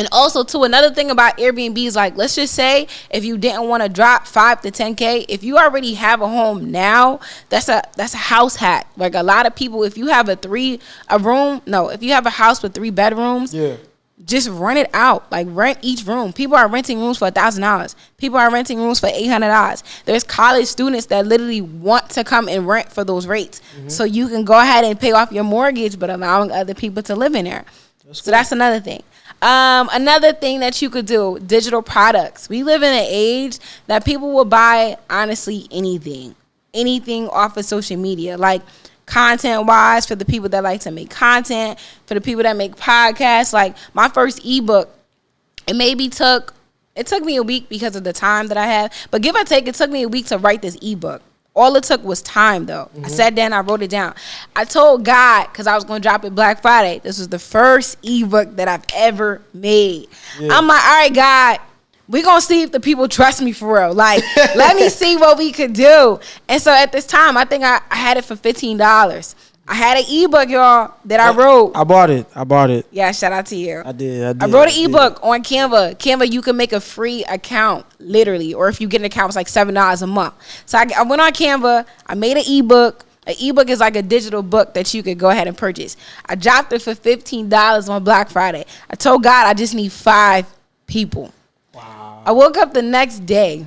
And also, too, another thing about Airbnb is, like, let's just say if you didn't want to drop $5,000 to $10,000, if you already have a home now, that's a house hack. Like, a lot of people, if you have if you have a house with 3 bedrooms, just rent it out. Like, rent each room. People are renting rooms for $1,000. People are renting rooms for $800. There's college students that literally want to come and rent for those rates. So you can go ahead and pay off your mortgage, but allowing other people to live in there. That's another thing. Another thing that you could do, digital products. We live in an age that people will buy, honestly, anything off of social media. Like, content wise, for the people that like to make content, for the people that make podcasts. Like my first ebook, it took me a week because of the time that I have, but give or take, it took me a week to write this ebook. All it took was time, though. I sat down, I wrote it down. I told God, because I was going to drop it Black Friday, this was the first ebook that I've ever made. Yeah. I'm like, all right, God, we're going to see if the people trust me for real. Like, let me see what we could do. And so at this time, I think I had it for $15. I had an ebook, y'all, that I wrote. I bought it. Yeah, shout out to you. I did. I wrote an ebook on Canva. Canva, you can make a free account, literally. Or if you get an account, it's like $7 a month. So I went on Canva. I made an ebook. An ebook is like a digital book that you could go ahead and purchase. I dropped it for $15 on Black Friday. I told God I just need 5 people. Wow. I woke up the next day.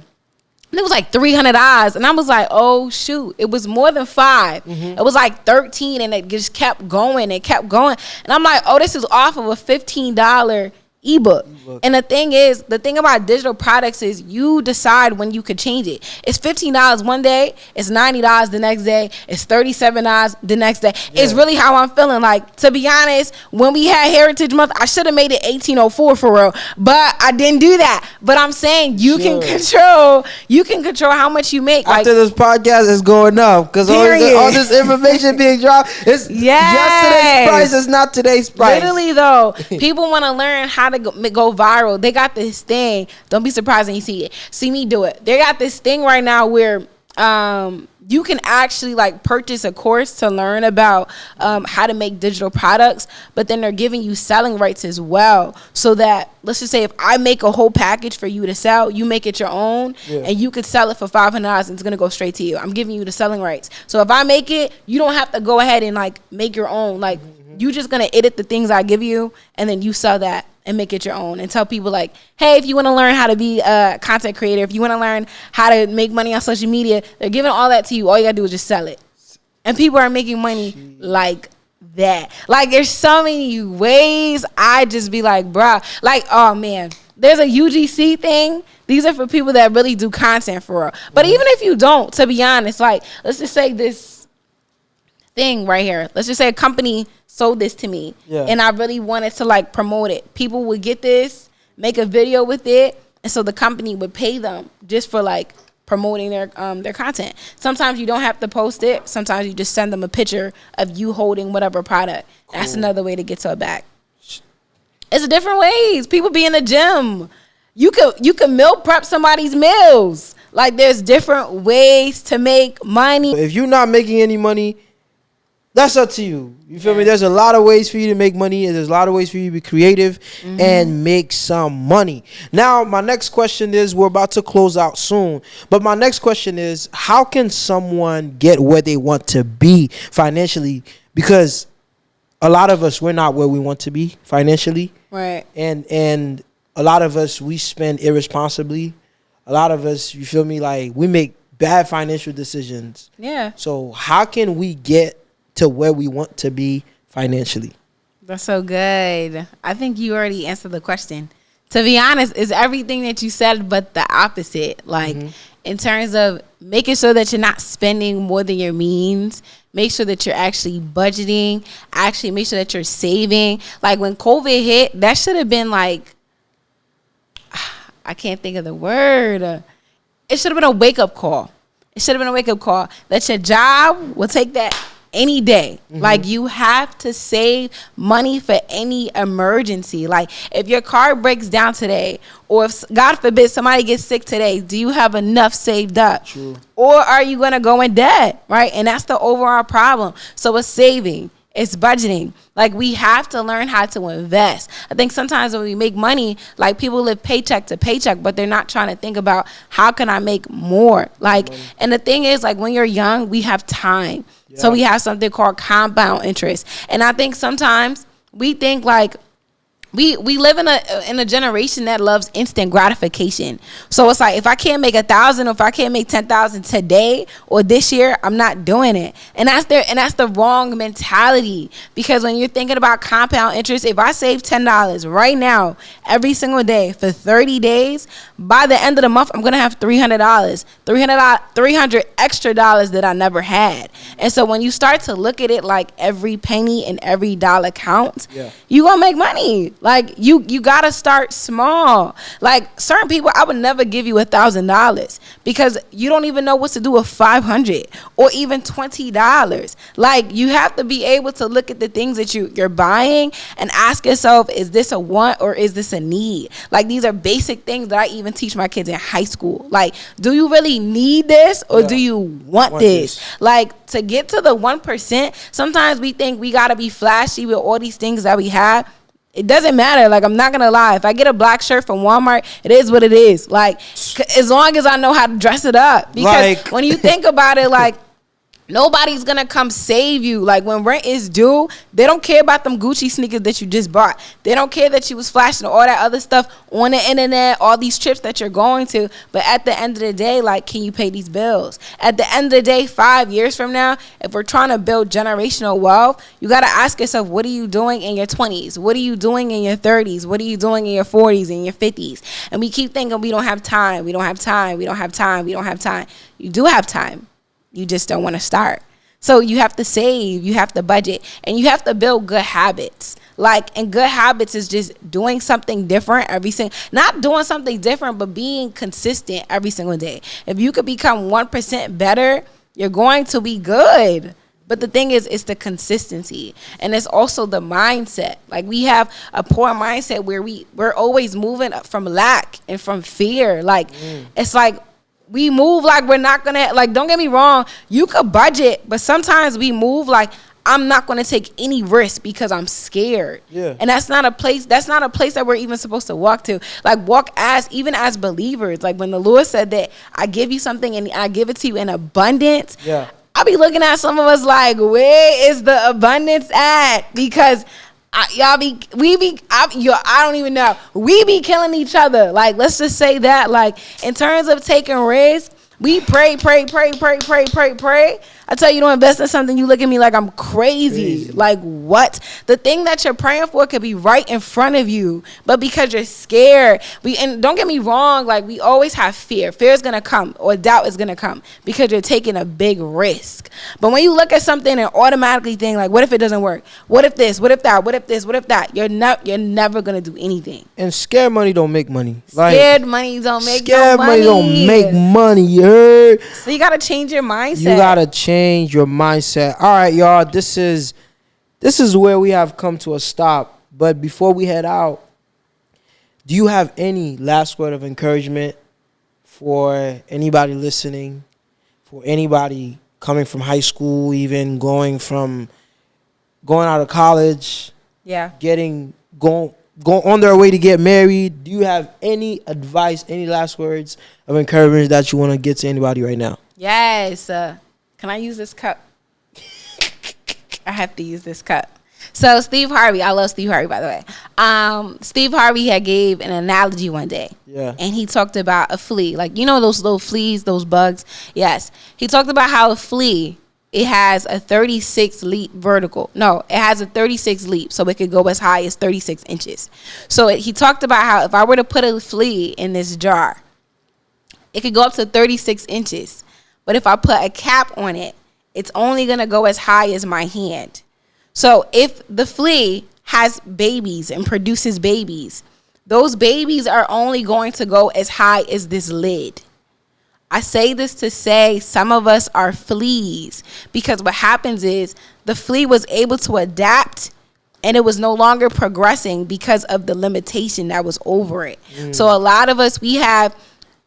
And it was like $300, and I was like, "Oh shoot!" It was more than 5. It was like 13, and it just kept going. It kept going, and I'm like, "Oh, this is off of a $15 ebook." And the thing about digital products is you decide when you could change it. It's $15 one day, it's $90 the next day, it's $37 the next day. Yeah. It's really how I'm feeling. Like, to be honest, when we had Heritage Month, I should have made it $18.04 for real, but I didn't do that. But I'm saying you can control how much you make. After this podcast is going up, because all this information being dropped, it's yesterday's price is not today's price. Literally though, people want to learn how to go viral. They got this thing. Don't be surprised when you see me do it. They got this thing right now where you can actually like purchase a course to learn about how to make digital products, but then they're giving you selling rights as well, so that, let's just say, if I make a whole package for you to sell, you make it your own, and you could sell it for $500 and it's going to go straight to you. I'm giving you the selling rights. So if I make it, you don't have to go ahead and like make your own. Like, you just going to edit the things I give you, and then you sell that and make it your own, and tell people like, hey, if you want to learn how to be a content creator, if you want to learn how to make money on social media, they're giving all that to you. All you got to do is just sell it. And people are making money like that. Like, there's so many ways. I just be like, bruh, like, oh man, there's a UGC thing. These are for people that really do content for real. But even if you don't, to be honest, like, let's just say this thing right here. Let's just say a company sold this to me, and I really wanted to like promote it. People would get this, make a video with it, and so the company would pay them just for like promoting their content. Sometimes you don't have to post it. Sometimes you just send them a picture of you holding whatever product. Cool. That's another way to get to a bag. It's different ways. People be in the gym. You could meal prep somebody's meals. Like, there's different ways to make money. If you're not making any money, that's up to you. You feel me? There's a lot of ways for you to make money, and there's a lot of ways for you to be creative and make some money. Now, my next question is, we're about to close out soon, but my next question is, how can someone get where they want to be financially? Because a lot of us, we're not where we want to be financially. Right. And a lot of us, we spend irresponsibly. A lot of us, you feel me, like, we make bad financial decisions. Yeah. So how can we get to where we want to be financially? That's so good. I think you already answered the question. To be honest, it's everything that you said, but the opposite. Like, in terms of making sure that you're not spending more than your means, make sure that you're actually budgeting, actually make sure that you're saving. Like, when COVID hit, that should have been like, I can't think of the word. It should have been a wake-up call. It should have been a wake-up call that your job will take that any day. Like, you have to save money for any emergency. Like, if your car breaks down today, or if, God forbid, somebody gets sick today, do you have enough saved up? True. Or are you going to go in debt, right? And that's the overall problem. So it's saving. It's budgeting. Like, we have to learn how to invest. I think sometimes when we make money, like, people live paycheck to paycheck, but they're not trying to think about, how can I make more? Like, and the thing is, like, when you're young, we have time. So we have something called compound interest. And I think sometimes we think like, we live in a generation that loves instant gratification. So it's like, if I can't make 1,000, or if I can't make 10,000 today or this year, I'm not doing it. And that's the wrong mentality, because when you're thinking about compound interest, if I save $10 right now every single day for 30 days, by the end of the month I'm gonna have $300, 300 extra dollars that I never had. And so when you start to look at it like every penny and every dollar counts, you gonna make money. Like, you gotta start small. Like, certain people, I would never give you $1,000 because you don't even know what to do with $500 or even $20. Like, you have to be able to look at the things that you're buying and ask yourself, is this a want or is this a need? Like, these are basic things that I even teach my kids in high school. Like, do you really need this, or do you want this? Like, to get to the 1%, sometimes we think we gotta be flashy with all these things that we have. It doesn't matter. Like, I'm not gonna lie, if I get a black shirt from Walmart, it is what it is. Like, as long as I know how to dress it up. Because when you think about it, like, nobody's gonna come save you. Like, when rent is due, they don't care about them Gucci sneakers that you just bought. They don't care that you was flashing all that other stuff on the internet, all these trips that you're going to. But at the end of the day, like, can you pay these bills? At the end of the day, 5 years from now, if we're trying to build generational wealth, you gotta ask yourself, what are you doing in your 20s? What are you doing in your 30s? What are you doing in your 40s and your 50s? And we keep thinking we don't have time. We don't have time. We don't have time. We don't have time. You do have time. You just don't want to start. So you have to save, you have to budget, and you have to build good habits. Like, and good habits is just doing something different not doing something different, but being consistent every single day. If you could become 1% better, you're going to be good. But the thing is, it's the consistency, and it's also the mindset. Like, we have a poor mindset where we're always moving from lack and from fear. Like, it's like, we move like we're not gonna, like, don't get me wrong, you could budget, but sometimes we move like, I'm not gonna take any risk because I'm scared. And that's not a place that we're even supposed to walk to. Like, even as believers. Like, when the Lord said that I give you something and I give it to you in abundance, I be looking at some of us like, where is the abundance at? Because I don't even know. We be killing each other. Like, let's just say that. Like, in terms of taking risks, we pray. I tell you to invest in something, you look at me like I'm crazy. Like, what? The thing that you're praying for could be right in front of you, but because you're scared, and don't get me wrong, like, we always have fear. Fear is gonna come, or doubt is gonna come, because you're taking a big risk. But when you look at something and automatically think, like, what if it doesn't work? What if this? What if that? What if this? What if that? You're never gonna do anything. And scared money don't make money. Scared money don't make no money. Scared money don't make money. You heard? So you gotta change your mindset. You gotta change your mindset. All right, y'all. This is where we have come to a stop. But before we head out, do you have any last word of encouragement for anybody listening? For anybody coming from high school, even going out of college? Going on their way to get married. Do you have any advice, any last words of encouragement that you want to get to anybody right now? Yes. Can I use this cup? I have to use this cup. So Steve Harvey, I love Steve Harvey, by the way. Steve Harvey had gave an analogy one day. And he talked about a flea. Like, you know those little fleas, those bugs? Yes. He talked about how a flea, it has a 36 leap vertical. No, it has a 36 leap, so it could go as high as 36 inches. So he talked about how if I were to put a flea in this jar, it could go up to 36 inches. But if I put a cap on it, it's only going to go as high as my hand. So if the flea has babies and produces babies, those babies are only going to go as high as this lid. I say this to say some of us are fleas, because what happens is the flea was able to adapt and it was no longer progressing because of the limitation that was over it. So a lot of us,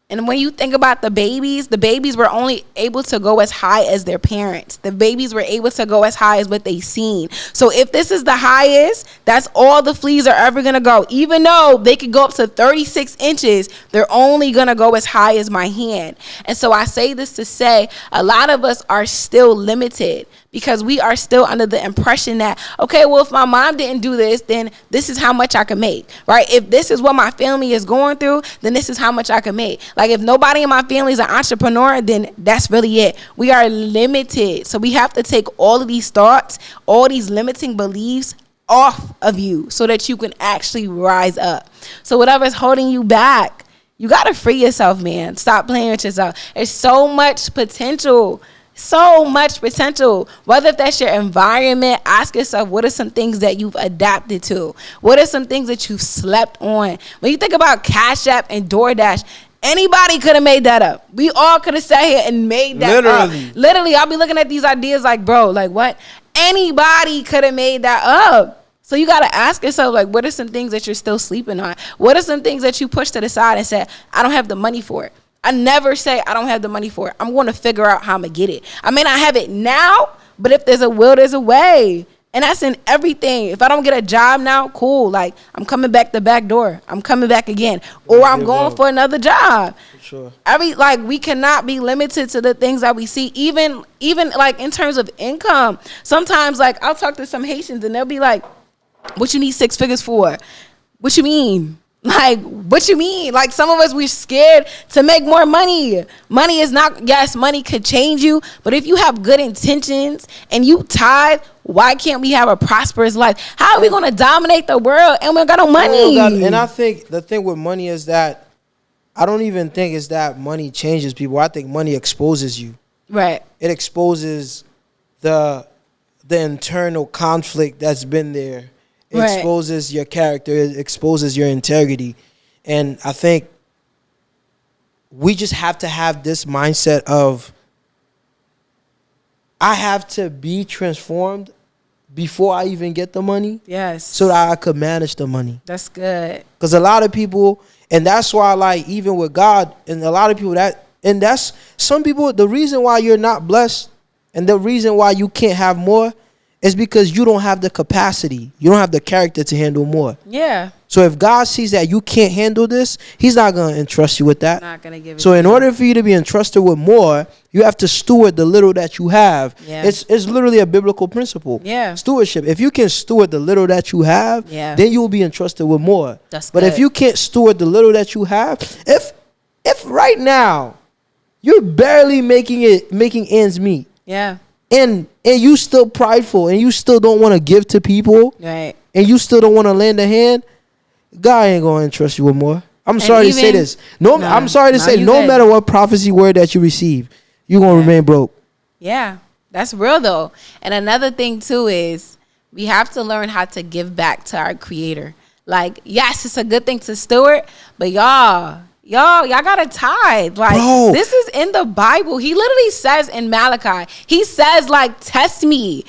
and when you think about the babies were only able to go as high as their parents. The babies were able to go as high as what they seen. So if this is the highest, that's all the fleas are ever going to go. Even though they could go up to 36 inches, they're only going to go as high as my hand. And so I say this to say a lot of us are still limited because we are still under the impression that, okay, well, if my mom didn't do this, then this is how much I can make, right? If this is what my family is going through, then this is how much I can make. Like, if nobody in my family is an entrepreneur, then that's really it. We are limited. So we have to take all of these thoughts, all these limiting beliefs off of you so that you can actually rise up. So whatever's holding you back, you got to free yourself, man. Stop playing with yourself. There's so much potential. So much potential. Whether if that's your environment, ask yourself, what are some things that you've adapted to? What are some things that you've slept on? When you think about Cash App and DoorDash, anybody could have made that up. We all could have sat here and made that up. Literally, I'll be looking at these ideas like, bro, like what? Anybody could have made that up. So you got to ask yourself, like, what are some things that you're still sleeping on? What are some things that you pushed to the side and said, I don't have the money for it? I never say I don't have the money for it. I'm going to figure out how I'm going to get it. I may not have it now, but if there's a will, there's a way. And that's in everything. If I don't get a job now, cool. Like, I'm coming back the back door. I'm coming back again. Or I'm going for another job. For sure. We cannot be limited to the things that we see. Even like in terms of income. Sometimes, like, I'll talk to some Haitians and they'll be like, what you need 6 figures for? What you mean? Like, what you mean? Like, some of us, we're scared to make more money. Money is not, yes, money could change you, but if you have good intentions and you tithe, why can't we have a prosperous life? How are we going to dominate the world and we don't got no money? And I think the thing with money is that I don't even think it's that money changes people. I think money exposes you. Right. It exposes the internal conflict that's been there. It exposes your character. It exposes your integrity. And I think we just have to have this mindset of I have to be transformed before I even get the money. Yes. So that I could manage the money. That's good. Because a lot of people, and that's why, like, even with God, and a lot of people that's some people, the reason why you're not blessed and the reason why you can't have more is because you don't have the capacity. You don't have the character to handle more. Yeah. So if God sees that you can't handle this, he's not going to entrust you with that. Not going to give it so in order for you to be entrusted with more, you have to steward the little that you have. Yeah. It's literally a biblical principle. Yeah. Stewardship. If you can steward the little that you have, then you will be entrusted with more. That's but good. If you can't steward the little that you have, if right now you're barely making ends meet. Yeah. And you still prideful and you still don't want to give to people. Right. And you still don't want to lend a hand, God ain't going to entrust you with more. I'm sorry to say this. I'm sorry to say, no matter what prophecy word that you receive, you're going to remain broke. Yeah, that's real though. And another thing too is we have to learn how to give back to our Creator. Like, yes, it's a good thing to steward, but y'all gotta tithe. Like, bro, this is in the Bible. He literally says in Malachi, he says, like, test me.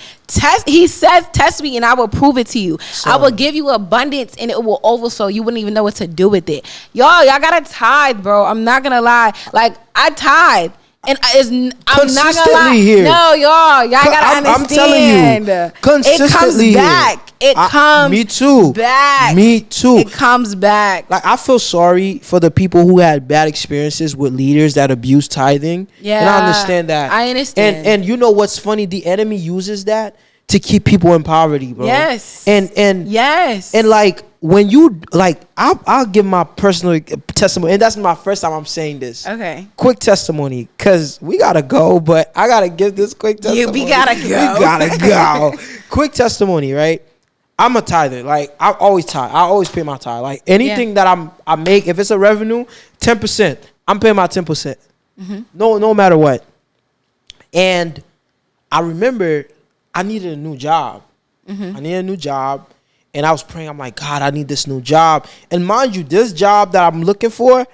He says, test me and I will prove it to you. I will give you abundance and it will overflow. You wouldn't even know what to do with it. Y'all gotta tithe, bro. I'm not gonna lie. Like, I tithe. And I'm not gonna lie. Here. No, y'all gotta understand. I'm telling you, consistently. It comes back. It comes. Me too. Back. Me too. It comes back. Like, I feel sorry for the people who had bad experiences with leaders that abuse tithing. Yeah, and I understand that. I understand. And you know what's funny? The enemy uses that to keep people in poverty, bro. Yes. And yes. And like, when you, like, I'll give my personal testimony, and that's my first time I'm saying this. Okay. Quick testimony, because we gotta go, but I gotta give this quick testimony. Yeah, we gotta go. We gotta go. Quick testimony, right? I'm a tither. Like, I always tithe. I always pay my tithe. Like, anything that I make, if it's a revenue, 10%, I'm paying my 10%. Mm-hmm. No matter what. And I remember I needed a new job. Mm-hmm. I needed a new job. And I was praying. I'm like, God, I need this new job. And mind you, this job that I'm looking for,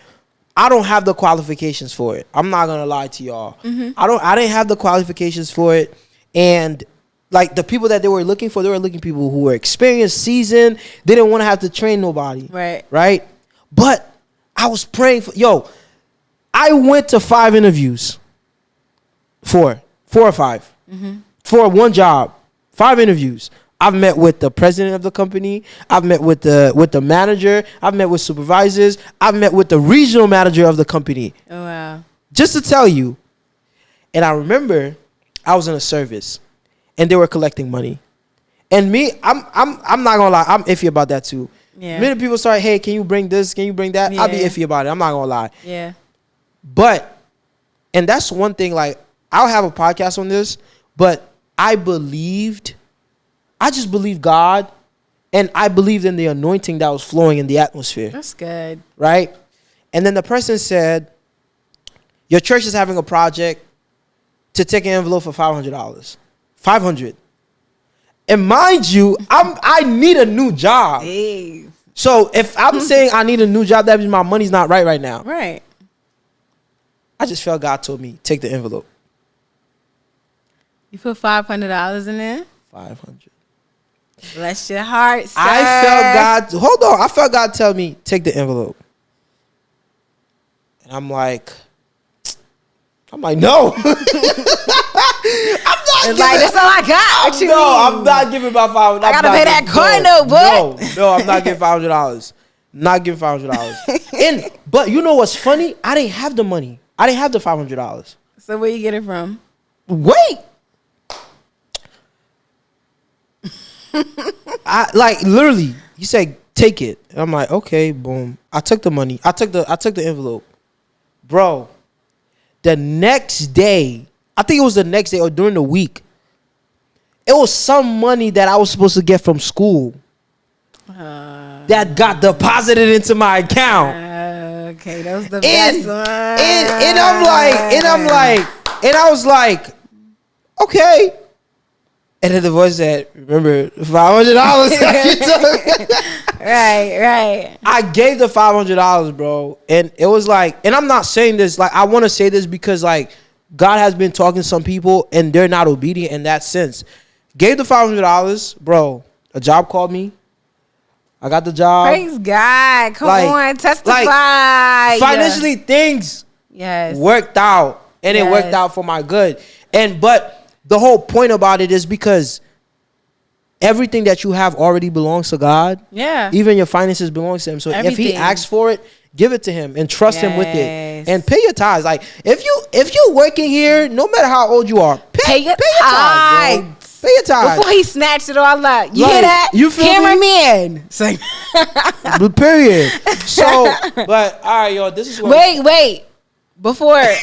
I don't have the qualifications for it. I'm not gonna lie to y'all. Mm-hmm. I didn't have the qualifications for it. And like, the people that they were looking for, they were looking for people who were experienced, seasoned. They didn't want to have to train nobody. Right. But I was praying for, I went to 5 interviews. 4 or 5. Mm-hmm. For one job. 5 interviews. I've met with the president of the company. I've met with the manager. I've met with supervisors. I've met with the regional manager of the company. Oh, wow. Just to tell you. And I remember I was in a service. and they were collecting money. And me, I'm not gonna lie, I'm iffy about that too. Yeah. Many people start, hey, can you bring this? Can you bring that? I'll be Yeah. iffy about it. I'm not gonna lie. Yeah. But, and that's one thing, like, I'll have a podcast on this, but I just believed God, and I believed in the anointing that was flowing in the atmosphere. That's good. Right? And then the person said, your church is having a project to take an envelope for $500. $500. And mind you, I need a new job. Hey. So if I'm saying I need a new job, that means my money's not right now. Right. I just felt God told me, take the envelope. You put $500 in there? 500. Bless your heart, sir. I felt God tell me, take the envelope. And I'm like, no. It's like, that's all I got. What you mean? I'm not giving my $500. I gotta pay that car note, boy. No, I'm not giving $500. Not giving $500. But you know what's funny? I didn't have the money. I didn't have the $500. So where you get it from? Wait. I like literally. He said, "Take it." And I'm like, "Okay, boom." I took the money. I took the envelope, bro. The next day, I think it was the next day or during the week, it was some money that I was supposed to get from school that got deposited into my account. Okay, that was the best one. And I was like, okay. And then the voice said, remember, $500 that you took. Right. I gave the $500, bro. And it was like, and I'm not saying this, like, I want to say this because, like, God has been talking to some people and they're not obedient in that sense. Gave the $500, bro. A job called me. I got the job. Praise God. Come on, testify. Like, financially, things worked out. And it worked out for my good. But the whole point about it is because everything that you have already belongs to God. Yeah. Even your finances belongs to him. So if he asks for it, give it to him and trust him with it. And pay your tithes. Like if you're working here, no matter how old you are, pay your tithes, bro. Pay your tithes. Before he snatched it all up. You hear that? You feel Cameraman. It's like period. So, but all right, y'all, this is what Wait. Before I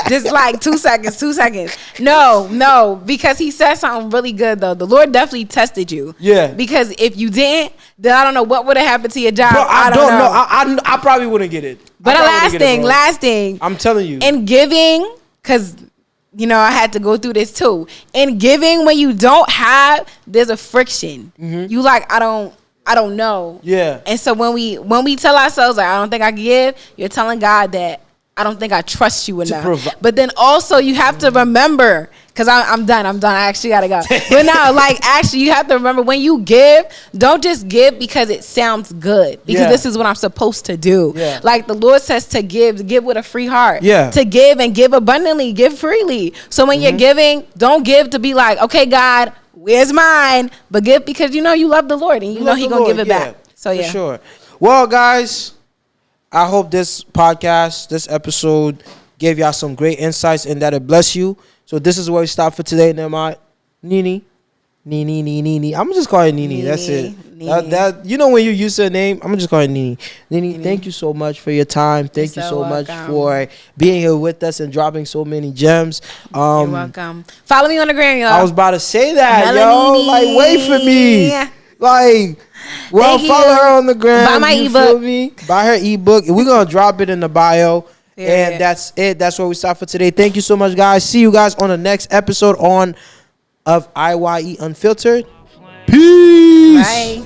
just like 2 seconds. No, because he said something really good though. The Lord definitely tested you. Yeah. Because if you didn't, then I don't know what would have happened to your job. Bro, I don't know. I probably wouldn't get it. But last thing. I'm telling you. In giving, because I had to go through this too. In giving, when you don't have, there's a friction. Mm-hmm. You like, I don't know. Yeah. And so when we tell ourselves like I don't think I can give, you're telling God that I don't think I trust you enough. But then also you have to remember, because I'm done. I actually got to go. But now, actually you have to remember when you give, don't just give because it sounds good. Because this is what I'm supposed to do. Yeah. Like the Lord says to give with a free heart. Yeah. To give and give abundantly, give freely. So when you're giving, don't give to be like, okay, God, where's mine? But give because you love the Lord and you know He going to give it back. So yeah. For sure. Well, guys, I hope this podcast, this episode gave y'all some great insights and that it bless you. So this is where we stop for today, Nehemia. Nini. I'm just calling Nini. That's it. That when you're used to a name, I'm just calling Nini. Nini, thank you so much for your time. Thank you so much for being here with us and dropping so many gems. You're welcome. Follow me on the gram, y'all. I was about to say that, yo. Like, wait for me. Like, well, follow her on the gram. Buy my ebook. Buy her ebook. We're going to drop it in the bio. Yeah. And that's it. That's where we stop for today. Thank you so much, guys. See you guys on the next episode of IYE Unfiltered. Peace. Bye.